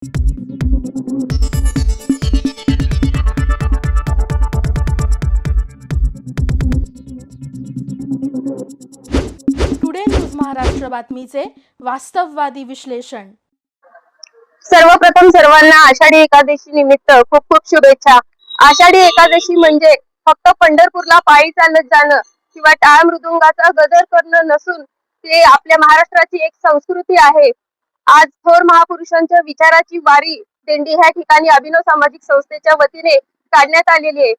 Today news Maharashtra बातमीचे वास्तववादी विश्लेषण। सर्वप्रथम सर्वांना आषाढी एकादशी निमित्त खूप खूप शुभेच्छा। आषाढी एकादशी म्हणजे फक्त पंढरपूरला पायी चालत जाणं किंवा टाळ मृदुंगाचा गजर करणं नसून ते आपल्या महाराष्ट्राची एक संस्कृती आहे। आज थोर महापुरुषांच्या विचाराची वारी दिंडी ह्या ठिकाणी अभिनव सामाजिक संस्थेच्या वतीने काढण्यात आलेली आहे।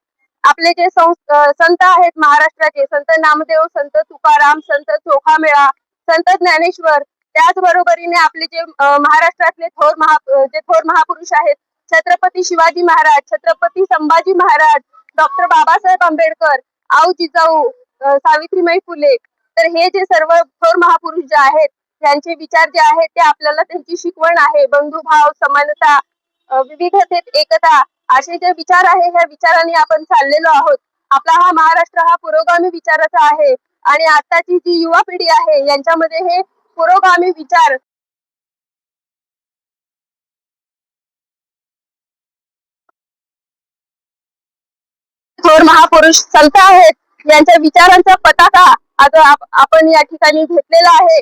आपले जे संत आहेत महाराष्ट्राचे, संत नामदेव, संत तुकाराम, संत चोखामेळा, संत ज्ञानेश्वर, त्याचबरोबरीने आपले जे महाराष्ट्रातले थोर महापुरुष आहेत, छत्रपती शिवाजी महाराज, छत्रपती संभाजी महाराज, डॉक्टर बाबासाहेब आंबेडकर, आऊ जिजाऊ, सावित्रीबाई फुले, तर हे जे सर्व थोर महापुरुष जे आहेत त्यांचे विचार जे आहेत ते आपल्याला त्यांची शिकवण आहे। बंधुभाव, समानता, विविधतेत एकता असे जे विचार आहे ह्या विचारांनी आपण चाललेलो आहोत। आपला हा महाराष्ट्र हा पुरोगामी विचाराचा आहे आणि आताची जी युवा पिढी आहे यांच्यामध्ये हे पुरोगामी विचार थोर महापुरुष संत आहेत यांच्या विचारांचा पताका आता आपण या ठिकाणी घेतलेला आहे।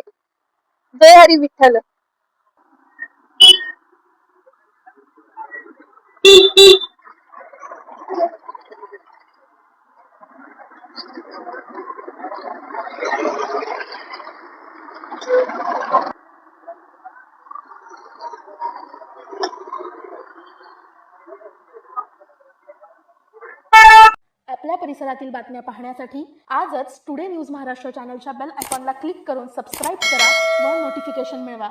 जय हरी विठ्ठल। आपल्या परिसरातील बातम्या पाहण्यासाठी आजच टुडे न्यूज महाराष्ट्र चॅनलच्या बेल आयकॉनला क्लिक करून सबस्क्राईब करा व नोटिफिकेशन मिळवा।